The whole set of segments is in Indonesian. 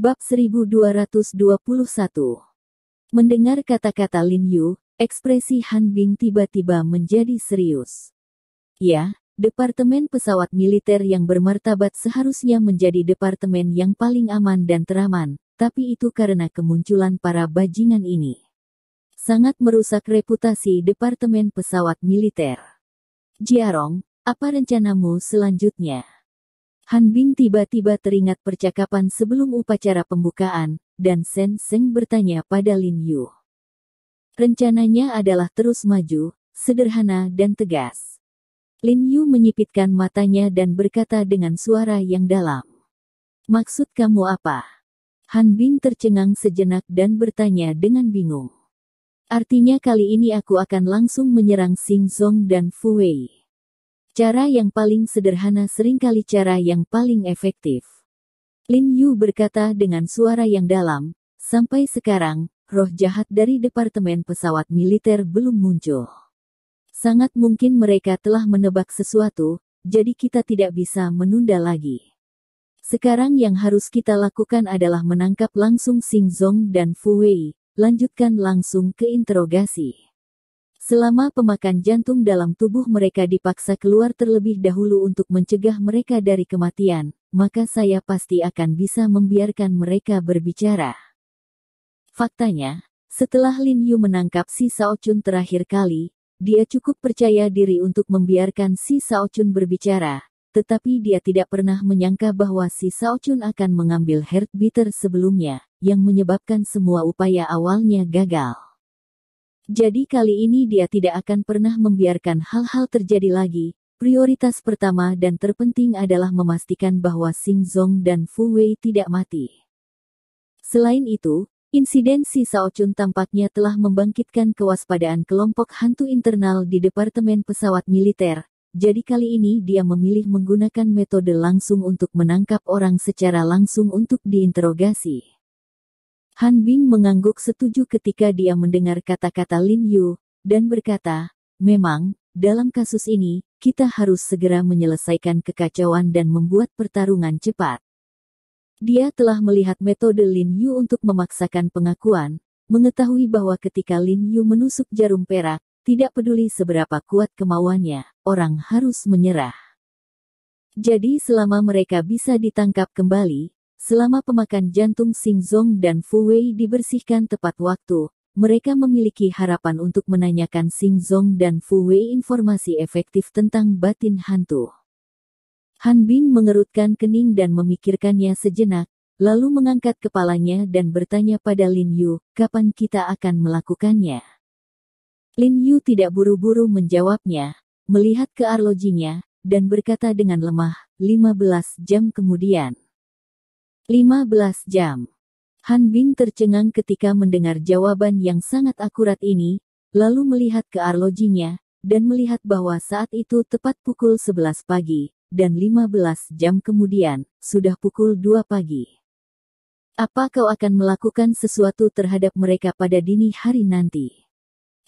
Bab 1221. Mendengar kata-kata Lin Yu, ekspresi Han Bing tiba-tiba menjadi serius. Ya, Departemen Pesawat Militer yang bermartabat seharusnya menjadi departemen yang paling aman dan teraman, tapi itu karena kemunculan para bajingan ini. Sangat merusak reputasi Departemen Pesawat Militer. Jiarong, apa rencanamu selanjutnya? Han Bing tiba-tiba teringat percakapan sebelum upacara pembukaan, dan Sen Seng bertanya pada Lin Yu. Rencananya adalah terus maju, sederhana dan tegas. Lin Yu menyipitkan matanya dan berkata dengan suara yang dalam. Maksud kamu apa? Han Bing tercengang sejenak dan bertanya dengan bingung. Artinya kali ini aku akan langsung menyerang Xing Zong dan Fu Wei. Cara yang paling sederhana seringkali cara yang paling efektif. Lin Yu berkata dengan suara yang dalam, sampai sekarang, roh jahat dari Departemen Pesawat Militer belum muncul. Sangat mungkin mereka telah menebak sesuatu, jadi kita tidak bisa menunda lagi. Sekarang yang harus kita lakukan adalah menangkap langsung Xing Zong dan Fu Wei, lanjutkan langsung ke interogasi. Selama pemakan jantung dalam tubuh mereka dipaksa keluar terlebih dahulu untuk mencegah mereka dari kematian, maka saya pasti akan bisa membiarkan mereka berbicara. Faktanya, setelah Lin Yu menangkap si Shao Chun terakhir kali, dia cukup percaya diri untuk membiarkan si Shao Chun berbicara, tetapi dia tidak pernah menyangka bahwa si Shao Chun akan mengambil heartbeater sebelumnya, yang menyebabkan semua upaya awalnya gagal. Jadi kali ini dia tidak akan pernah membiarkan hal-hal terjadi lagi. Prioritas pertama dan terpenting adalah memastikan bahwa Xing Zong dan Fu Wei tidak mati. Selain itu, insiden si Shao Chun tampaknya telah membangkitkan kewaspadaan kelompok hantu internal di Departemen Pesawat Militer. Jadi kali ini dia memilih menggunakan metode langsung untuk menangkap orang secara langsung untuk diinterogasi. Han Bing mengangguk setuju ketika dia mendengar kata-kata Lin Yu, dan berkata, memang, dalam kasus ini, kita harus segera menyelesaikan kekacauan dan membuat pertarungan cepat. Dia telah melihat metode Lin Yu untuk memaksakan pengakuan, mengetahui bahwa ketika Lin Yu menusuk jarum perak, tidak peduli seberapa kuat kemauannya, orang harus menyerah. Jadi selama mereka bisa ditangkap kembali, selama pemakan jantung Xing Zong dan Fu Wei dibersihkan tepat waktu, mereka memiliki harapan untuk menanyakan Xing Zong dan Fu Wei informasi efektif tentang batin hantu. Han Bing mengerutkan kening dan memikirkannya sejenak, lalu mengangkat kepalanya dan bertanya pada Lin Yu, kapan kita akan melakukannya? Lin Yu tidak buru-buru menjawabnya, melihat ke arlojinya, dan berkata dengan lemah, 15 jam kemudian. 15 jam. Han Bing tercengang ketika mendengar jawaban yang sangat akurat ini, lalu melihat ke arlojinya, dan melihat bahwa saat itu tepat pukul 11 pagi, dan 15 jam kemudian, sudah pukul 2 pagi. Apa kau akan melakukan sesuatu terhadap mereka pada dini hari nanti?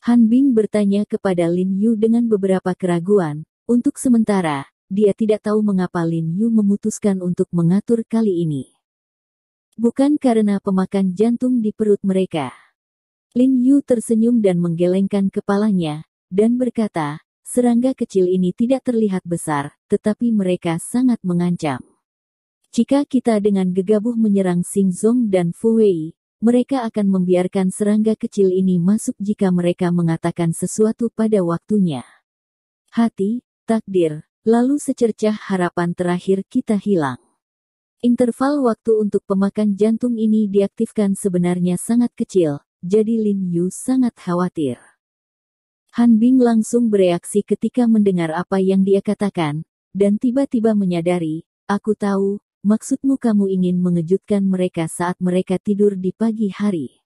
Han Bing bertanya kepada Lin Yu dengan beberapa keraguan. Untuk sementara, dia tidak tahu mengapa Lin Yu memutuskan untuk mengatur kali ini. Bukan karena pemakan jantung di perut mereka. Lin Yu tersenyum dan menggelengkan kepalanya, dan berkata, serangga kecil ini tidak terlihat besar, tetapi mereka sangat mengancam. Jika kita dengan gegabah menyerang Xing Zong dan Fu Wei, mereka akan membiarkan serangga kecil ini masuk jika mereka mengatakan sesuatu pada waktunya. Hati, takdir, lalu secercah harapan terakhir kita hilang. Interval waktu untuk pemakan jantung ini diaktifkan sebenarnya sangat kecil, jadi Lin Yu sangat khawatir. Han Bing langsung bereaksi ketika mendengar apa yang dia katakan, dan tiba-tiba menyadari, aku tahu, maksudmu kamu ingin mengejutkan mereka saat mereka tidur di pagi hari.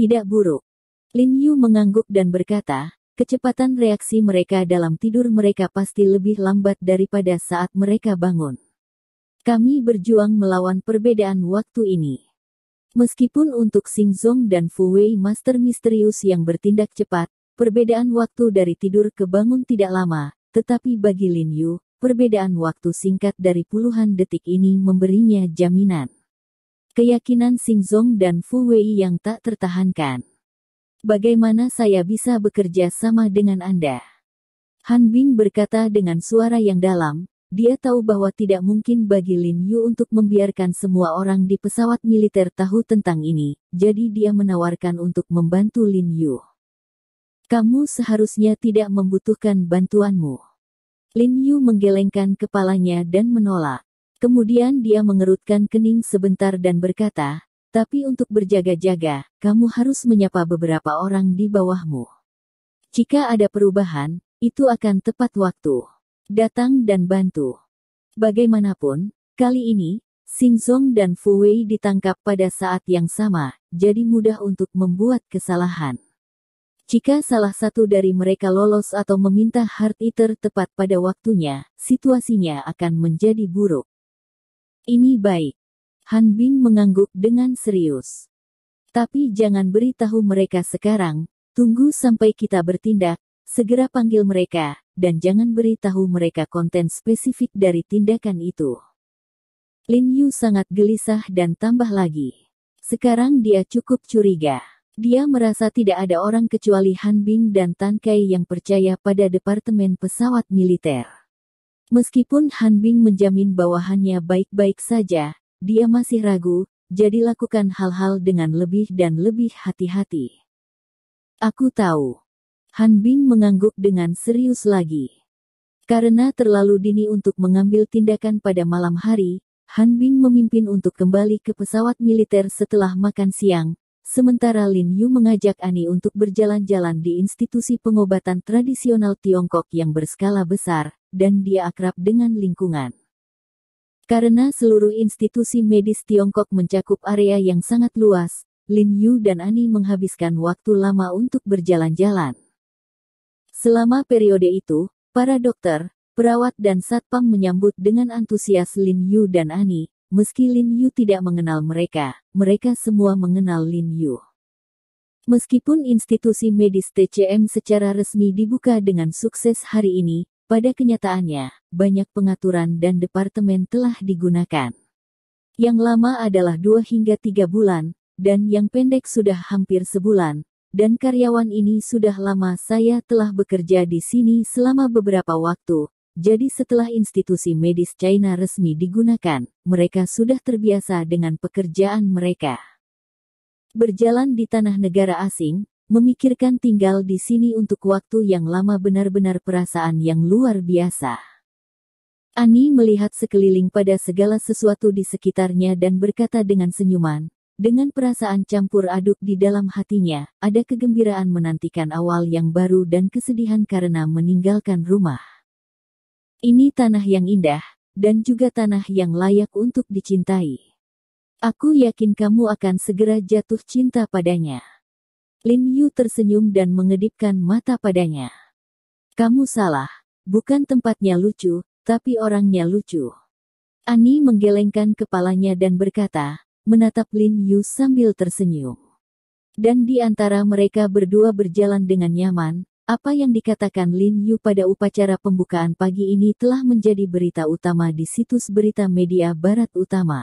Tidak buruk. Lin Yu mengangguk dan berkata, kecepatan reaksi mereka dalam tidur mereka pasti lebih lambat daripada saat mereka bangun. Kami berjuang melawan perbedaan waktu ini. Meskipun untuk Xing Zong dan Fu Wei master misterius yang bertindak cepat, perbedaan waktu dari tidur ke bangun tidak lama, tetapi bagi Lin Yu, perbedaan waktu singkat dari puluhan detik ini memberinya jaminan. Keyakinan Xingzong dan Fu Wei yang tak tertahankan. Bagaimana saya bisa bekerja sama dengan Anda? Han Bing berkata dengan suara yang dalam. Dia tahu bahwa tidak mungkin bagi Lin Yu untuk membiarkan semua orang di pesawat militer tahu tentang ini, jadi dia menawarkan untuk membantu Lin Yu. Kamu seharusnya tidak membutuhkan bantuanmu. Lin Yu menggelengkan kepalanya dan menolak. Kemudian dia mengerutkan kening sebentar dan berkata, tapi untuk berjaga-jaga, kamu harus menyapa beberapa orang di bawahmu. Jika ada perubahan, itu akan tepat waktu. Datang dan bantu. Bagaimanapun, kali ini, Xingzong dan Fu Wei ditangkap pada saat yang sama, jadi mudah untuk membuat kesalahan. Jika salah satu dari mereka lolos atau meminta Heart Eater tepat pada waktunya, situasinya akan menjadi buruk. Ini baik. Han Bing mengangguk dengan serius. Tapi jangan beritahu mereka sekarang, tunggu sampai kita bertindak, segera panggil mereka, dan jangan beritahu mereka konten spesifik dari tindakan itu. Lin Yu sangat gelisah dan tambah lagi. Sekarang dia cukup curiga. Dia merasa tidak ada orang kecuali Han Bing dan Tan Kai yang percaya pada Departemen Pesawat Militer. Meskipun Han Bing menjamin bawahannya baik-baik saja, dia masih ragu, jadi lakukan hal-hal dengan lebih dan lebih hati-hati. Aku tahu. Han Bing mengangguk dengan serius lagi. Karena terlalu dini untuk mengambil tindakan pada malam hari, Han Bing memimpin untuk kembali ke pesawat militer setelah makan siang, sementara Lin Yu mengajak Ani untuk berjalan-jalan di institusi pengobatan tradisional Tiongkok yang berskala besar, dan dia akrab dengan lingkungan. Karena seluruh institusi medis Tiongkok mencakup area yang sangat luas, Lin Yu dan Ani menghabiskan waktu lama untuk berjalan-jalan. Selama periode itu, para dokter, perawat dan satpam menyambut dengan antusias Lin Yu dan Ani. Meski Lin Yu tidak mengenal mereka, mereka semua mengenal Lin Yu. Meskipun institusi medis TCM secara resmi dibuka dengan sukses hari ini, pada kenyataannya, banyak pengaturan dan departemen telah digunakan. Yang lama adalah 2 hingga 3 bulan, dan yang pendek sudah hampir sebulan. Dan karyawan ini sudah lama saya telah bekerja di sini selama beberapa waktu, jadi setelah institusi medis China resmi digunakan, mereka sudah terbiasa dengan pekerjaan mereka. Berjalan di tanah negara asing, memikirkan tinggal di sini untuk waktu yang lama benar-benar perasaan yang luar biasa. Ani melihat sekeliling pada segala sesuatu di sekitarnya dan berkata dengan senyuman, dengan perasaan campur aduk di dalam hatinya, ada kegembiraan menantikan awal yang baru dan kesedihan karena meninggalkan rumah. Ini tanah yang indah, dan juga tanah yang layak untuk dicintai. Aku yakin kamu akan segera jatuh cinta padanya. Lin Yu tersenyum dan mengedipkan mata padanya. Kamu salah, bukan tempatnya lucu, tapi orangnya lucu. Ani menggelengkan kepalanya dan berkata, menatap Lin Yu sambil tersenyum. Dan di antara mereka berdua berjalan dengan nyaman, apa yang dikatakan Lin Yu pada upacara pembukaan pagi ini telah menjadi berita utama di situs berita media Barat Utama.